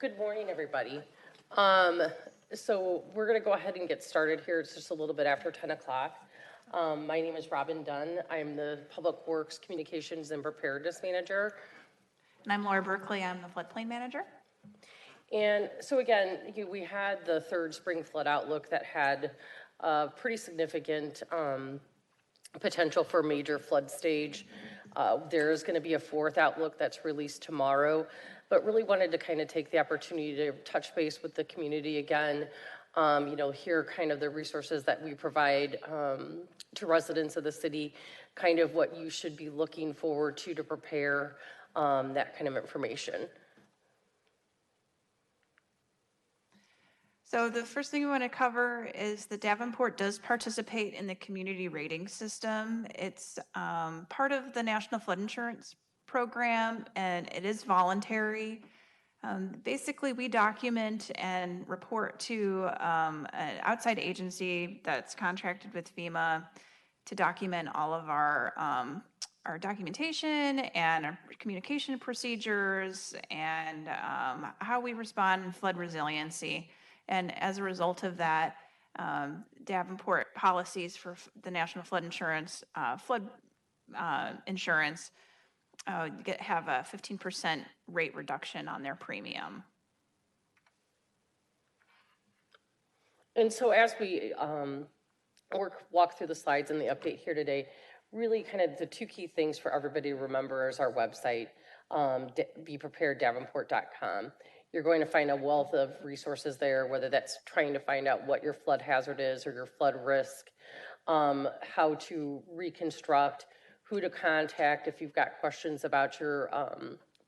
Good morning, everybody. Um, so we're going to go ahead and get started here. It's just a little bit after 10 o'clock. My name is Robin Dunn. I'm the Public Works Communications and Preparedness Manager. And I'm Laura Berkeley. I'm the floodplain manager. And so again, we had the third spring flood outlook that had pretty significant potential for major flood stage. There is going to be a fourth outlook that's released tomorrow, but really wanted to kind of take the opportunity to touch base with the community again, hear kind of the resources that we provide to residents of the city, kind of what you should be looking forward to prepare that kind of information. So the first thing we want to cover is that Davenport does participate in the community rating system. It's part of the National Flood Insurance Program, and it is voluntary. Basically, we document and report to an outside agency that's contracted with FEMA to document all of our documentation and our communication procedures and how we respond in flood resiliency. And as a result of that, Davenport policies for the National Flood Insurance, have a 15% rate reduction on their premium. And so as we walk through the slides and the update here today, really kind of the two key things for everybody to remember is our website, beprepareddavenport.com. You're going to find a wealth of resources there, whether that's trying to find out what your flood hazard is or your flood risk, how to reconstruct, who to contact if you've got questions about your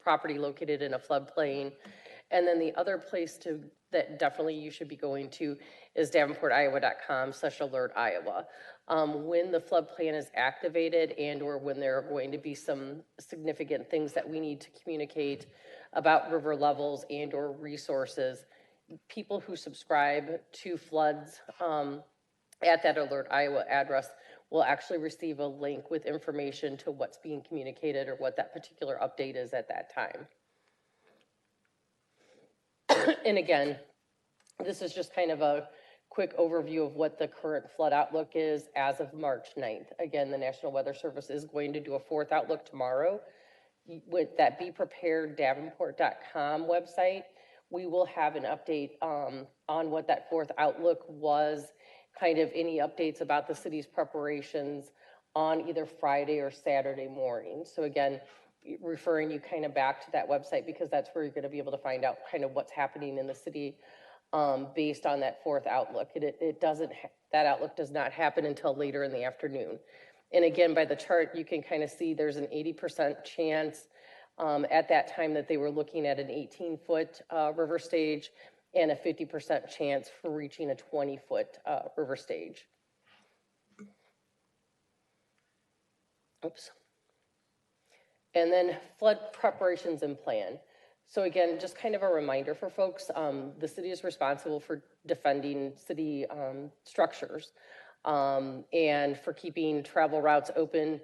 property located in a floodplain. And then the other place that definitely you should be going to is davenportiowa.com/alertiowa. When the flood plan is activated and or when there are going to be some significant things that we need to communicate about river levels and or resources, people who subscribe to floods at that Alert Iowa address will actually receive a link with information to what's being communicated or what that particular update is at that time. And again, this is just kind of a quick overview of what the current flood outlook is as of March 9th. Again, the National Weather Service is going to do a fourth outlook tomorrow. With that beprepareddavenport.com website, we will have an update on what that fourth outlook was, kind of any updates about the city's preparations on either Friday or Saturday morning. So again, referring you kind of back to that website because that's where you're going to be able to find out kind of what's happening in the city based on that fourth outlook. That outlook does not happen until later in the afternoon. And again, by the chart, you can kind of see there's an 80% chance at that time that they were looking at an 18-foot river stage and a 50% chance for reaching a 20-foot river stage. Oops. And then flood preparations and plan. So again, just kind of a reminder for folks, the city is responsible for defending city structures and for keeping travel routes open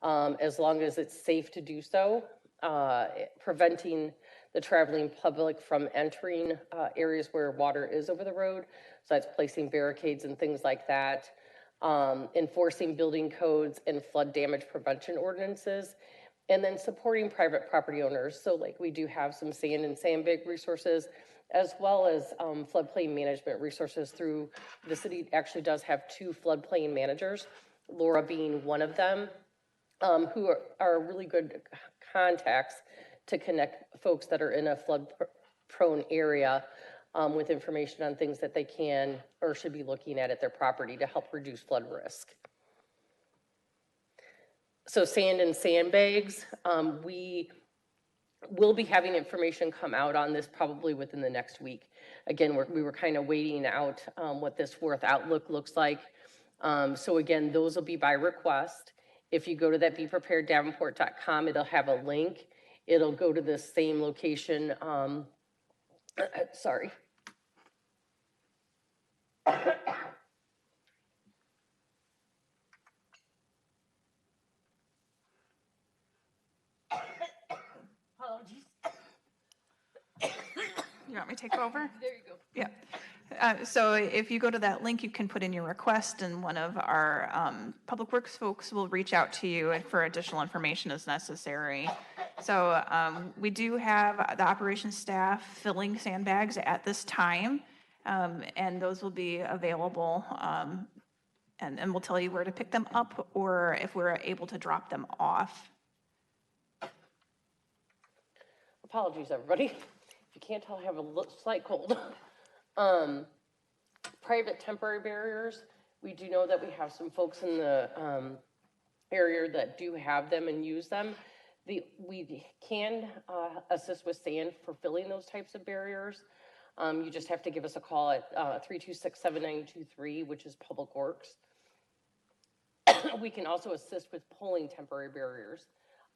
as long as it's safe to do so, preventing the traveling public from entering areas where water is over the road. So that's placing barricades and things like that, enforcing building codes and flood damage prevention ordinances, and then supporting private property owners. So like we do have some sand and sandbag resources, as well as floodplain management resources through the city actually does have two floodplain managers, Laura being one of them, who are really good contacts to connect folks that are in a flood prone area with information on things that they can or should be looking at their property to help reduce flood risk. So sand and sandbags, we will be having information come out on this probably within the next week. Again, we were kind of waiting out what this fourth outlook looks like. So again, those will be by request. If you go to that beprepareddavenport.com, it'll have a link. It'll go to the same location. Sorry. You want me to take over? There you go. Yeah. So if you go to that link, you can put in your request, and one of our Public Works folks will reach out to you for additional information as necessary. So we do have the operations staff filling sandbags at this time, and those will be available, and we'll tell you where to pick them up or if we're able to drop them off. Apologies, everybody. If you can't tell, I have a slight cold. Private temporary barriers, we do know that we have some folks in the area that do have them and use them. We can assist with sand for filling those types of barriers. You just have to give us a call at 326-7923, which is Public Works. We can also assist with pulling temporary barriers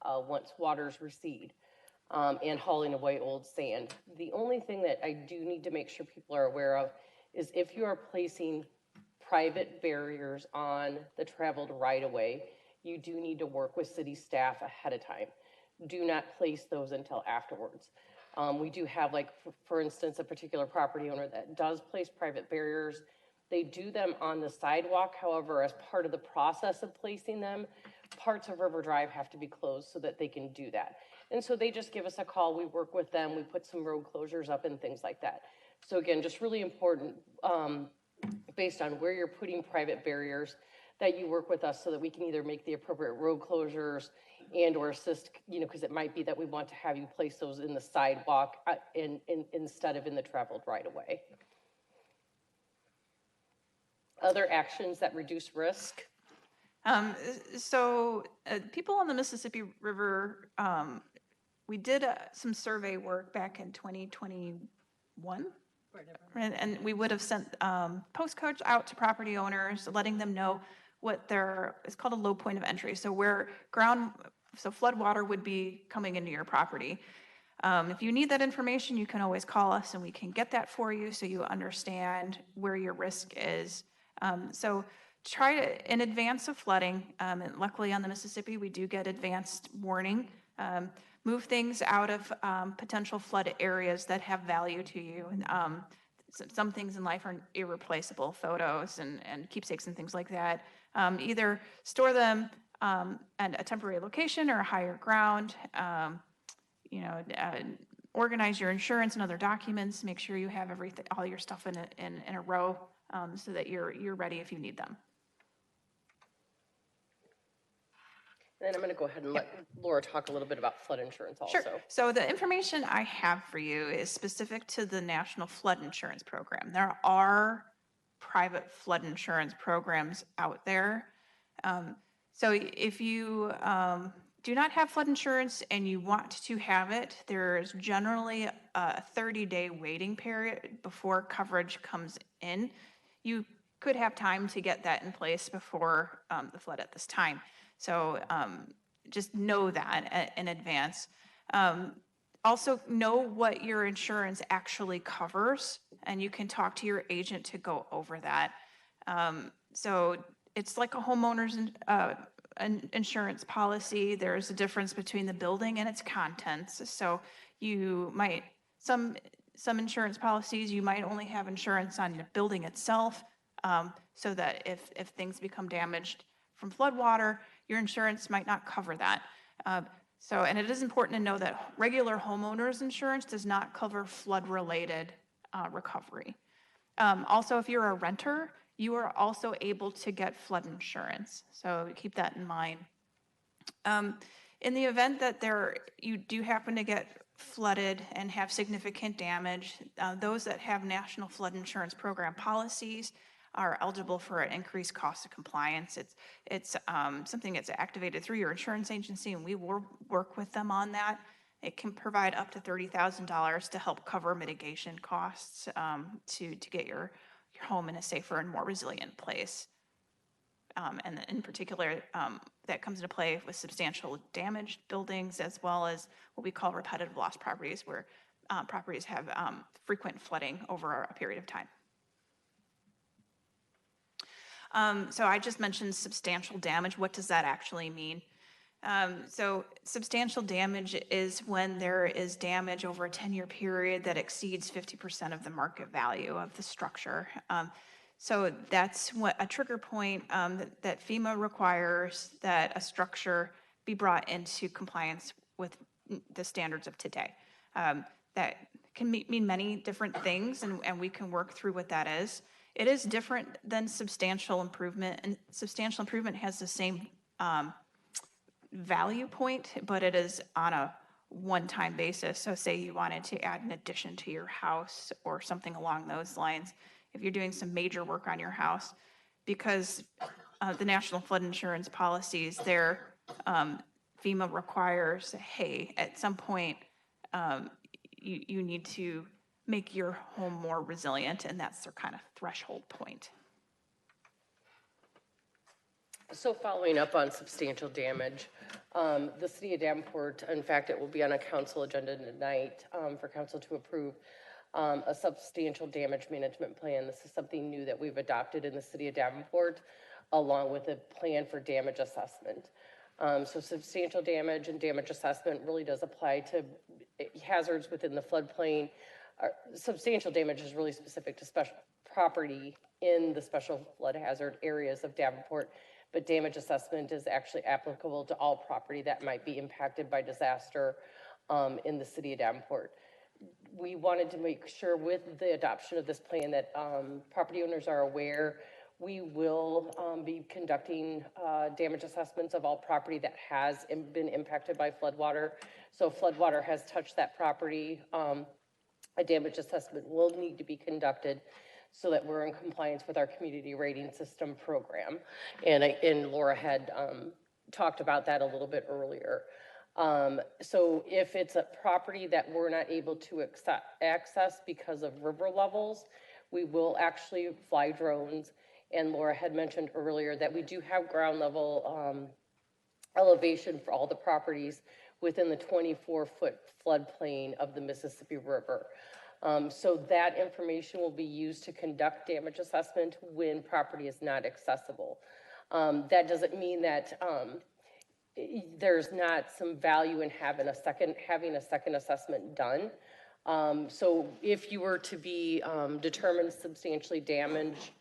once waters recede. And hauling away old sand. The only thing that I do need to make sure people are aware of is if you are placing private barriers on the traveled right-of-way, you do need to work with city staff ahead of time. Do not place those until afterwards. We do have, like, for instance, a particular property owner that does place private barriers. They do them on the sidewalk. However, as part of the process of placing them, parts of River Drive have to be closed so that they can do that. And so they just give us a call, we work with them, we put some road closures up and things like that. So again, just really important, based on where you're putting private barriers, that you work with us so that we can either make the appropriate road closures and or assist, because it might be that we want to have you place those in the sidewalk instead of in the traveled right of way. Other actions that reduce risk. People on the Mississippi River, we did some survey work back in 2021. And we would have sent postcards out to property owners, letting them know what it's called a low point of entry. So flood water would be coming into your property. If you need that information, you can always call us and we can get that for you so you understand where your risk is. So try to, in advance of flooding, and luckily on the Mississippi, we do get advanced warning. Move things out of potential flood areas that have value to you. Some things in life are irreplaceable, photos and keepsakes and things like that. Either store them at a temporary location or a higher ground. Organize your insurance and other documents. Make sure you have all your stuff in a row so that you're ready if you need them. And then I'm going to go ahead and let Laura talk a little bit about flood insurance also. Sure. So the information I have for you is specific to the National Flood Insurance Program. There are private flood insurance programs out there. So if you do not have flood insurance and you want to have it, there's generally a 30-day waiting period before coverage comes in. You could have time to get that in place before the flood at this time. So just know that in advance. Also know what your insurance actually covers, and you can talk to your agent to go over that. So it's like a homeowner's insurance policy. There's a difference between the building and its contents. So some insurance policies, you might only have insurance on the building itself, so that if things become damaged from floodwater, your insurance might not cover that. And it is important to know that regular homeowners insurance does not cover flood-related recovery. Also, if you're a renter, you are also able to get flood insurance. So keep that in mind. In the event that you do happen to get flooded and have significant damage, those that have National Flood Insurance Program policies are eligible for an increased cost of compliance. It's something that's activated through your insurance agency, and we will work with them on that. It can provide up to $30,000 to help cover mitigation costs to get your home in a safer and more resilient place. And in particular, that comes into play with substantial damaged buildings, as well as what we call repetitive loss properties, where properties have frequent flooding over a period of time. So I just mentioned substantial damage. What does that actually mean? So substantial damage is when there is damage over a 10-year period that exceeds 50% of the market value of the structure. So that's what a trigger point that FEMA requires that a structure be brought into compliance with the standards of today. That can mean many different things, and we can work through what that is. It is different than substantial improvement, and substantial improvement has the same value point, but it is on a one-time basis. So say you wanted to add an addition to your house or something along those lines. If you're doing some major work on your house, because the National Flood Insurance policies, there FEMA requires, hey, at some point you need to make your home more resilient, and that's their kind of threshold point. So following up on substantial damage, the city of Davenport, in fact, it will be on a council agenda tonight for council to approve a substantial damage management plan. This is something new that we've adopted in the city of Davenport, along with a plan for damage assessment. So substantial damage and damage assessment really does apply to hazards within the floodplain. Substantial damage is really specific to special property in the special flood hazard areas of Davenport, but damage assessment is actually applicable to all property that might be impacted by disaster in the city of Davenport. We wanted to make sure with the adoption of this plan that property owners are aware. We will be conducting damage assessments of all property that has been impacted by floodwater. So if floodwater has touched that property, a damage assessment will need to be conducted so that we're in compliance with our community rating system program. And Laura had talked about that a little bit earlier. So if it's a property that we're not able to access because of river levels, we will actually fly drones. And Laura had mentioned earlier that we do have ground level elevation for all the properties within the 24-foot floodplain of the Mississippi River. So that information will be used to conduct damage assessment when property is not accessible. That doesn't mean that there's not some value in having a second assessment done. So if you were to be determined substantially damaged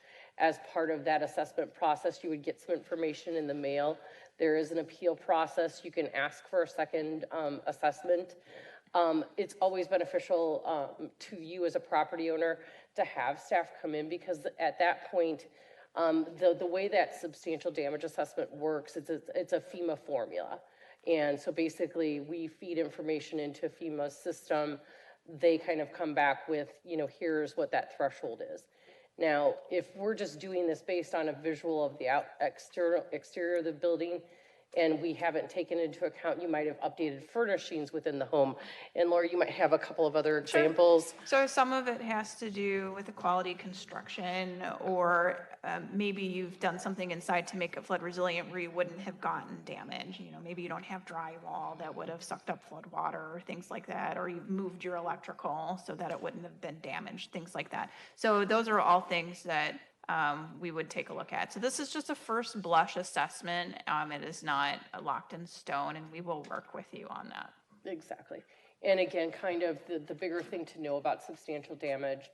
as part of that assessment process, you would get some information in the mail. There is an appeal process. You can ask for a second assessment. It's always beneficial to you as a property owner to have staff come in, because at that point, the way that substantial damage assessment works, it's a FEMA formula. And so basically we feed information into FEMA's system. They kind of come back with, here's what that threshold is. Now, if we're just doing this based on a visual of the exterior of the building, and we haven't taken into account, you might have updated furnishings within the home. And Laura, you might have a couple of other examples. So some of it has to do with the quality construction, or maybe you've done something inside to make it flood resilient where you wouldn't have gotten damage. Maybe you don't have drywall that would have sucked up flood water or things like that, or you've moved your electrical so that it wouldn't have been damaged, things like that. So those are all things that we would take a look at. So this is just a first blush assessment. It is not locked in stone, and we will work with you on that. Exactly. And again, kind of the bigger thing to know about substantial damage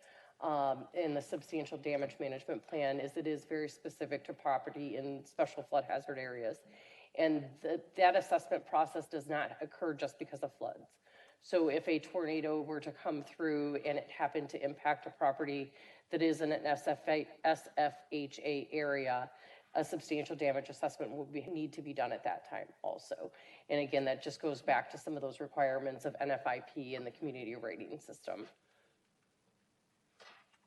in the substantial damage management plan is it is very specific to property in special flood hazard areas. And that assessment process does not occur just because of floods. So if a tornado were to come through and it happened to impact a property that is in an SFHA area, a substantial damage assessment will need to be done at that time also. And again, that just goes back to some of those requirements of NFIP and the community rating system.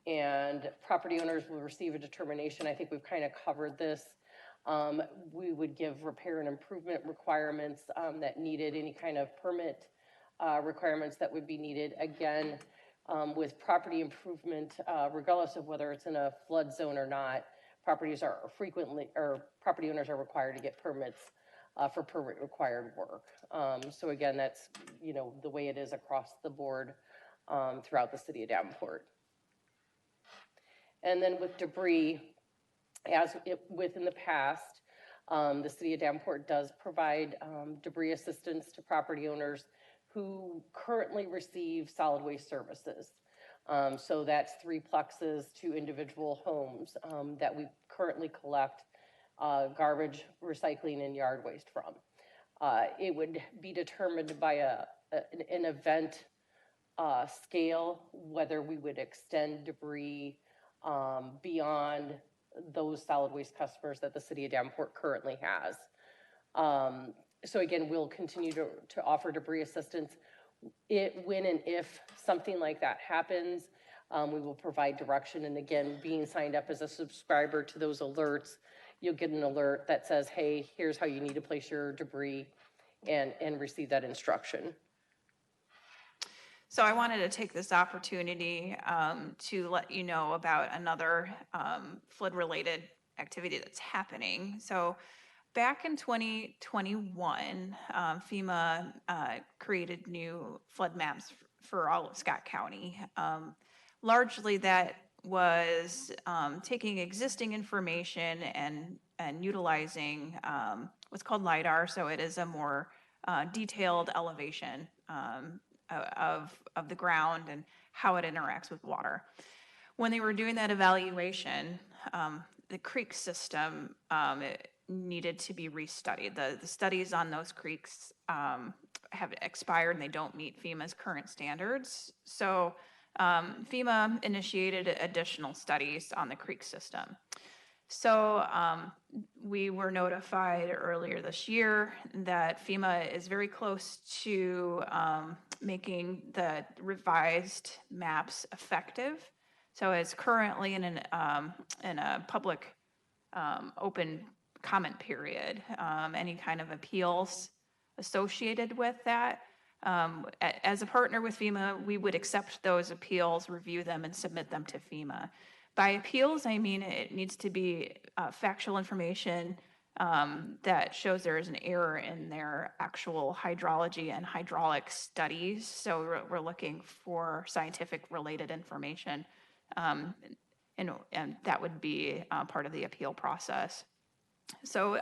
And property owners will receive a determination. I think we've kind of covered this. We would give repair and improvement requirements that needed, any kind of permit requirements that would be needed. Again, with property improvement, regardless of whether it's in a flood zone or not, property owners are required to get permits for permit required work. So again, that's, the way it is across the board throughout the city of Davenport. And then with debris, within the past, The city of Davenport does provide debris assistance to property owners who currently receive solid waste services. So that's 3 plexes to individual homes that we currently collect garbage, recycling, and yard waste from. It would be determined by an event scale whether we would extend debris beyond those solid waste customers that the city of Davenport currently has. So again, we'll continue to offer debris assistance. When and if something like that happens, we will provide direction. And again, being signed up as a subscriber to those alerts, you'll get an alert that says, hey, here's how you need to place your debris, and receive that instruction. So I wanted to take this opportunity to let you know about another flood-related activity that's happening. So back in 2021, FEMA created new flood maps for all of Scott County. Largely that was taking existing information and utilizing what's called LIDAR, so it is a more detailed elevation of the ground and how it interacts with water. When they were doing that evaluation, the creek system it needed to be restudied. The studies on those creeks have expired and they don't meet FEMA's current standards. So FEMA initiated additional studies on the creek system. So we were notified earlier this year that FEMA is very close to making the revised maps effective. So it's currently in a public open comment period. Any kind of appeals associated with that. As a partner with FEMA, we would accept those appeals, review them, and submit them to FEMA. By appeals, I mean it needs to be factual information that shows there is an error in their actual hydrology and hydraulic studies. So we're looking for scientific related information, and that would be part of the appeal process. So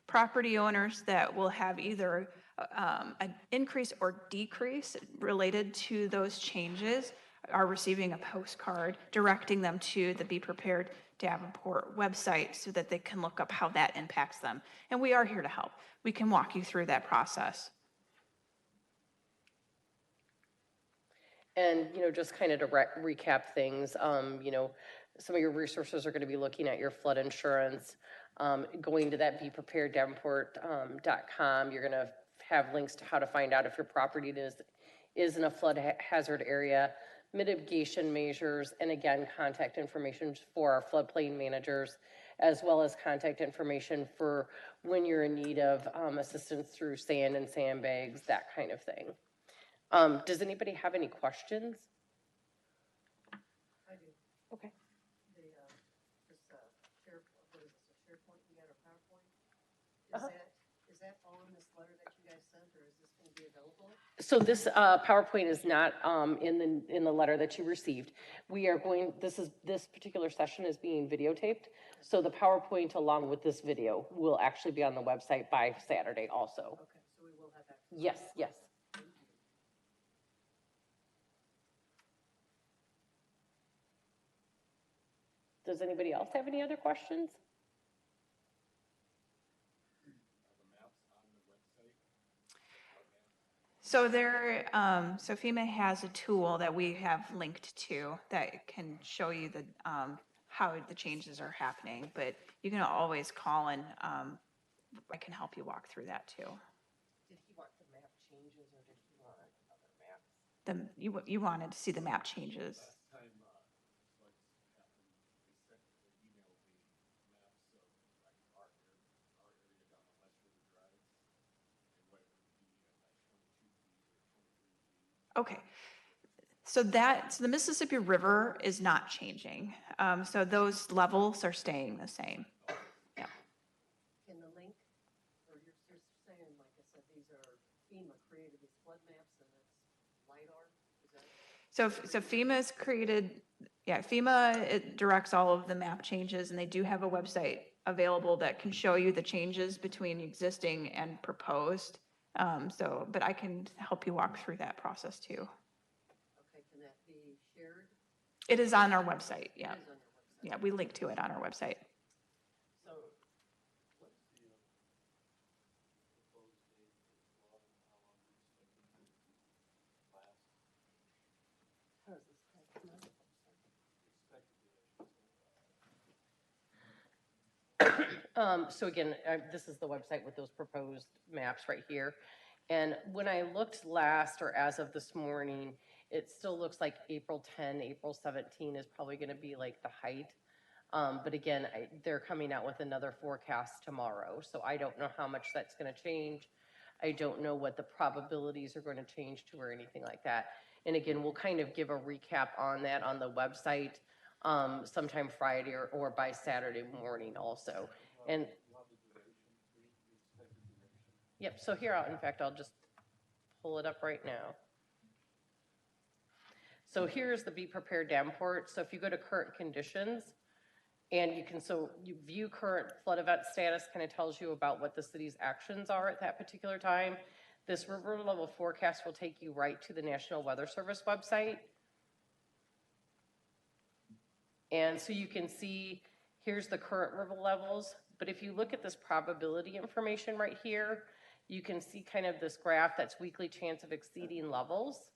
property owners that will have either an increase or decrease related to those changes are receiving a postcard directing them to the Be Prepared Davenport website so that they can look up how that impacts them. And we are here to help. We can walk you through that process. And, just kind of to recap things, some of your resources are going to be looking at your flood insurance, going to that beprepareddavenport.com. You're going to have links to how to find out if your property is in a flood hazard area, mitigation measures, and again, contact information for our floodplain managers, as well as contact information for when you're in need of assistance through sand and sandbags, that kind of thing. Does anybody have any questions? I do. Okay. SharePoint we got, or PowerPoint? Is that on this letter that you guys sent, or is this going to be available? So this PowerPoint is not in the letter that you received. This particular session is being videotaped. So the PowerPoint along with this video will actually be on the website by Saturday also. Okay, so we will have access. Yes, yes. Does anybody else have any other questions? So so FEMA has a tool that we have linked to that can show you how the changes are happening, but you can always call and I can help you walk through that too. Did he want the map changes or did he want other maps? You wanted to see the map changes. Okay. So the Mississippi River is not changing. So those levels are staying the same. Yeah. Can the link, or you're saying, like I said, these are FEMA created these flood maps and it's LIDAR? So FEMA's created, FEMA, it directs all of the map changes and they do have a website available that can show you the changes between existing and proposed. But I can help you walk through that process too. Okay, can that be shared? It is on our website, yeah. It is on your website. Yeah, we link to it on our website. So, how does this guy come out? So again, this is the website with those proposed maps right here. And when I looked last, or as of this morning, it still looks like April 10, April 17 is probably gonna be like the height. But again, they're coming out with another forecast tomorrow, so I don't know how much that's gonna change. I don't know what the probabilities are gonna change to or anything like that. And again, we'll kind of give a recap on that on the website, sometime Friday or by Saturday morning also. And yep, so here, in fact, I'll just pull it up right now. So here's the Be Prepared Davenport. So if you go to current conditions, and you can, so you view current flood event status, kind of tells you about what the city's actions are at that particular time. This river level forecast will take you right to the National Weather Service website. And so you can see, here's the current river levels. But if you look at this probability information right here, you can see kind of this graph that's weekly chance of exceeding levels.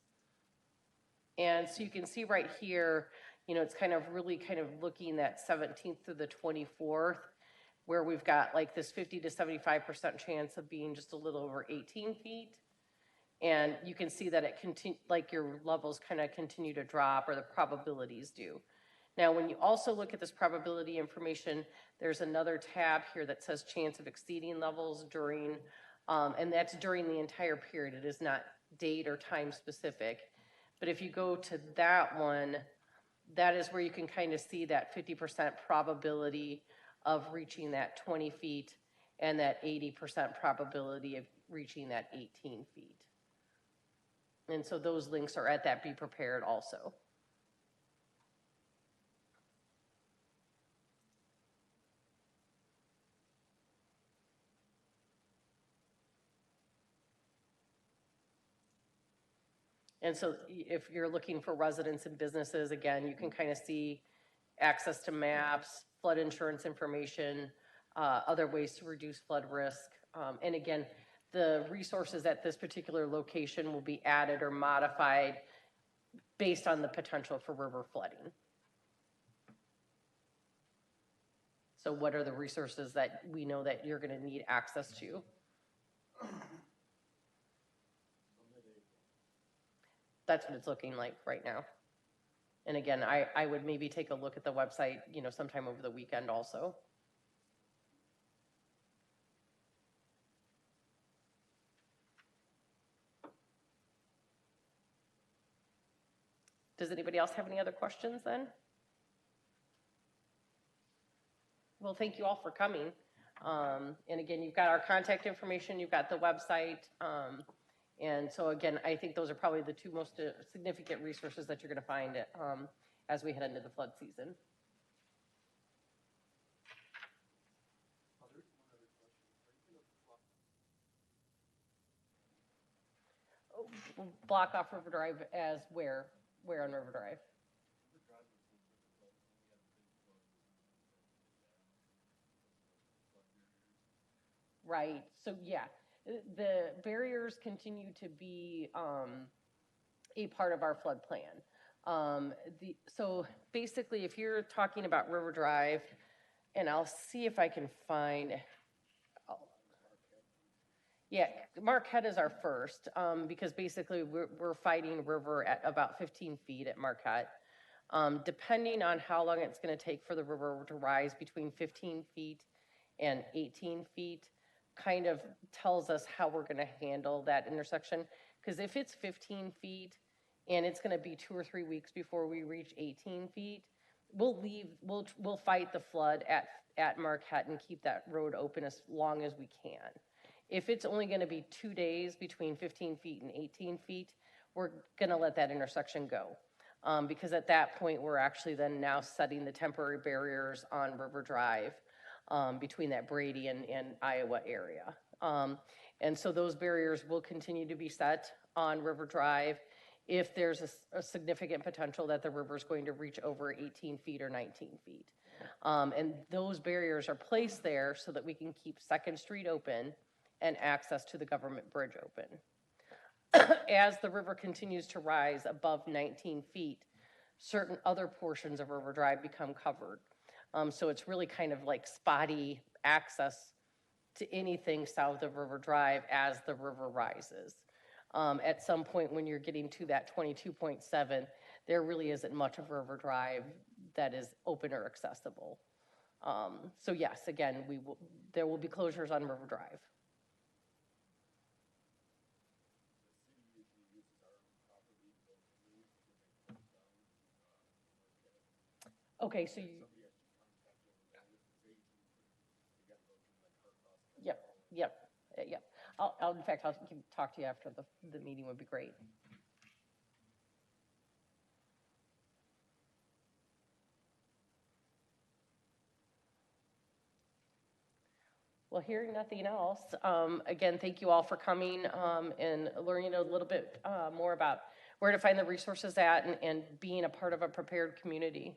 And so you can see right here, you know, it's kind of really kind of looking at 17th through the 24th, where we've got like this 50 to 75% chance of being just a little over 18 feet. And you can see that it like your levels kind of continue to drop, or the probabilities do. Now, when you also look at this probability information, there's another tab here that says chance of exceeding levels during, and that's during the entire period. It is not date or time specific. But if you go to that one, that is where you can kind of see that 50% probability of reaching that 20 feet and that 80% probability of reaching that 18 feet. And so those links are at that Be Prepared also. And so if you're looking for residents and businesses, again, you can kind of see access to maps, flood insurance information, other ways to reduce flood risk. And again, the resources at this particular location will be added or modified based on the potential for river flooding. So what are the resources that we know that you're going to need access to? That's what it's looking like right now. And again, I would maybe take a look at the website, you know, sometime over the weekend also. Does anybody else have any other questions then? Well, thank you all for coming. And again, you've got our contact information, you've got the website. And so again, I think those are probably the two most significant resources that you're going to find as we head into the flood season. Block off River Drive as where? Where on River Drive? Right. So yeah, the barriers continue to be a part of our flood plan. So basically, if you're talking about River Drive, and I'll see if I can find. Yeah, Marquette is our first, because basically we're fighting river at about 15 feet at Marquette. Depending on how long it's going to take for the river to rise between 15 feet and 18 feet, kind of tells us how we're going to handle that intersection. Because if it's 15 feet and it's going to be 2 or 3 weeks before we reach 18 feet, we'll fight the flood at Marquette and keep that road open as long as we can. If it's only going to be 2 days between 15 feet and 18 feet, we're going to let that intersection go. Because at that point, we're actually then now setting the temporary barriers on River Drive. between that Brady and Iowa area. And so those barriers will continue to be set on River Drive if there's a significant potential that the river is going to reach over 18 feet or 19 feet. And those barriers are placed there so that we can keep Second Street open and access to the government bridge open. As the river continues to rise above 19 feet, certain other portions of River Drive become covered. So it's really kind of like spotty access to anything south of River Drive as the river rises. At some point when you're getting to that 22.7, there really isn't much of River Drive that is open or accessible. So yes, again, there will be closures on River Drive. Okay, so you. Yep, yep, yep. In fact, I'll talk to you after the meeting would be great. Well, hearing nothing else, again, thank you all for coming and learning a little bit more about where to find the resources at and being a part of a prepared community.